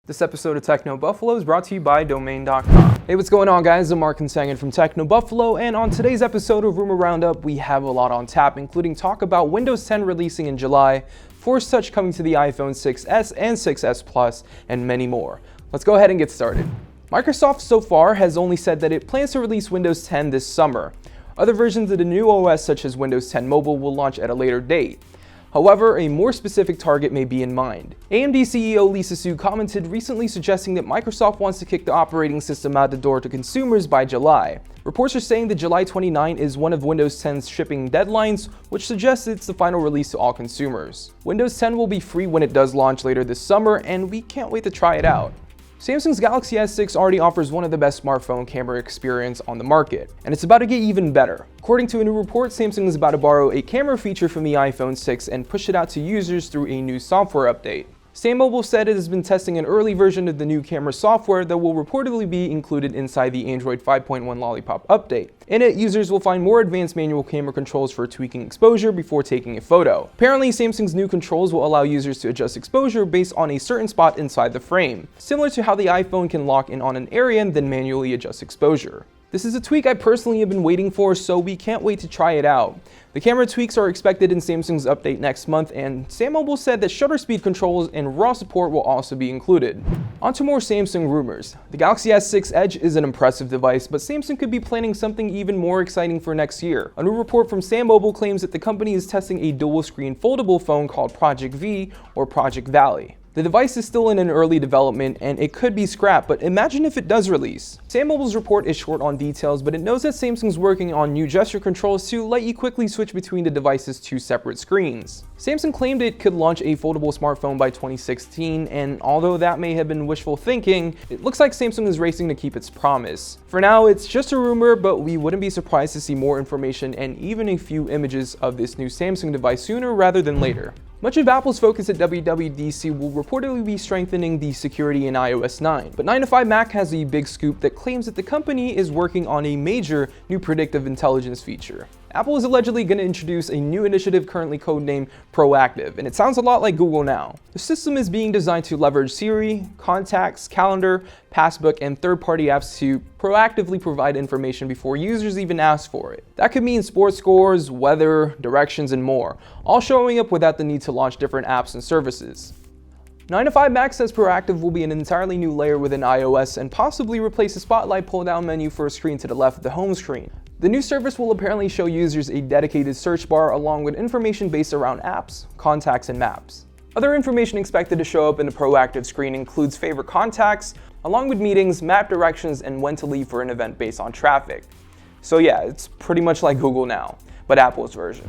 This episode of Techno Buffalo is brought to you by Domain.com. Hey, what's going on, guys? I'm Mark Consangan from Techno Buffalo, and on today's episode of Rumor Roundup, we have a lot on tap, including talk about Windows 10 releasing in July, Force Touch coming to the iPhone 6s and 6s Plus, and many more. Let's go ahead and get started. Microsoft so far has only said that it plans to release Windows 10 this summer. Other versions of the new OS, such as Windows 10 Mobile, will launch at a later date. However, a more specific target may be in mind. AMD CEO Lisa Su commented recently suggesting that Microsoft wants to kick the operating system out the door to consumers by July. Reports are saying that July 29 is one of Windows 10's shipping deadlines, which suggests it's the final release to all consumers. Windows 10 will be free when it does launch later this summer, and we can't wait to try it out. Samsung's Galaxy S6 already offers one of the best smartphone camera experience on the market, and it's about to get even better. According to a new report, Samsung is about to borrow a camera feature from the iPhone 6 and push it out to users through a new software update. Sam Mobile said it has been testing an early version of the new camera software that will reportedly be included inside the Android 5.1 Lollipop update. In it, users will find more advanced manual camera controls for tweaking exposure before taking a photo. Apparently, Samsung's new controls will allow users to adjust exposure based on a certain spot inside the frame, similar to how the iPhone can lock in on an area and then manually adjust exposure. This is a tweak I personally have been waiting for, so we can't wait to try it out. The camera tweaks are expected in Samsung's update next month, and Sam Mobile said that shutter speed controls and RAW support will also be included. On to more Samsung rumors. The Galaxy S6 Edge is an impressive device, but Samsung could be planning something even more exciting for next year. A new report from Sam Mobile claims that the company is testing a dual-screen foldable phone called Project V or Project Valley. The device is still in an early development and it could be scrapped, but imagine if it does release. Sam Mobile's report is short on details, but it knows that Samsung's working on new gesture controls to let you quickly switch between the device's two separate screens. Samsung claimed it could launch a foldable smartphone by 2016, and although that may have been wishful thinking, it looks like Samsung is racing to keep its promise. For now, it's just a rumor, but we wouldn't be surprised to see more information and even a few images of this new Samsung device sooner rather than later. Much of Apple's focus at WWDC will reportedly be strengthening the security in iOS 9, but 9to5Mac has a big scoop that claims that the company is working on a major new predictive intelligence feature. Apple is allegedly going to introduce a new initiative currently codenamed Proactive, and it sounds a lot like Google Now. The system is being designed to leverage Siri, Contacts, Calendar, Passbook, and third-party apps to proactively provide information before users even ask for it. That could mean sports scores, weather, directions, and more, all showing up without the need to launch different apps and services. 9to5Mac says Proactive will be an entirely new layer within iOS and possibly replace the Spotlight pull-down menu for a screen to the left of the home screen. The new service will apparently show users a dedicated search bar along with information based around apps, contacts, and maps. Other information expected to show up in the Proactive screen includes favorite contacts, along with meetings, map directions, and when to leave for an event based on traffic. So yeah, it's pretty much like Google Now, but Apple's version.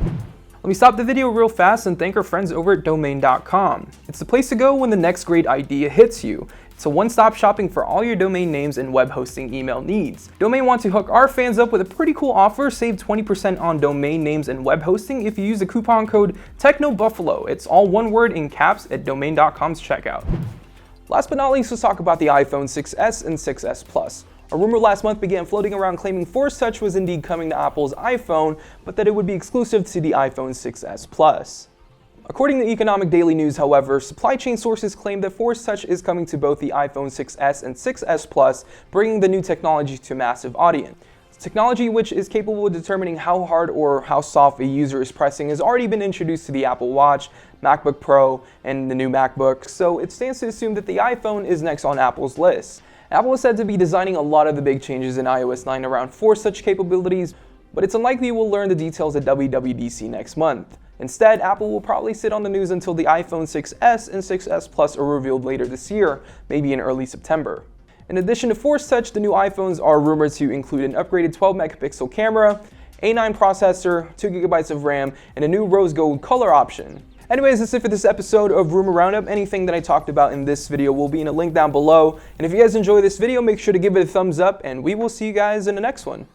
Let me stop the video real fast and thank our friends over at Domain.com. It's the place to go when the next great idea hits you. It's a one-stop shopping for all your domain names and web hosting email needs. Domain wants to hook our fans up with a pretty cool offer. Save 20% on domain names and web hosting if you use the coupon code TechnoBuffalo. It's all one word in caps at Domain.com's checkout. Last but not least, let's talk about the iPhone 6s and 6s Plus. A rumor last month began floating around claiming Force Touch was indeed coming to Apple's iPhone, but that it would be exclusive to the iPhone 6s Plus. According to Economic Daily News, however, supply chain sources claim that Force Touch is coming to both the iPhone 6s and 6s Plus, bringing the new technology to a massive audience. Technology which is capable of determining how hard or how soft a user is pressing has already been introduced to the Apple Watch, MacBook Pro, and the new MacBook, so it stands to assume that the iPhone is next on Apple's list. Apple is said to be designing a lot of the big changes in iOS 9 around Force Touch capabilities, but it's unlikely we'll learn the details at WWDC next month. Instead, Apple will probably sit on the news until the iPhone 6s and 6s Plus are revealed later this year, maybe in early September. In addition to Force Touch, the new iPhones are rumored to include an upgraded 12-megapixel camera, A9 processor, 2GB of RAM, and a new rose gold color option. Anyways, that's it for this episode of Rumor Roundup. Anything that I talked about in this video will be in a link down below. And if you guys enjoy this video, make sure to give it a thumbs up, and we will see you guys in the next one.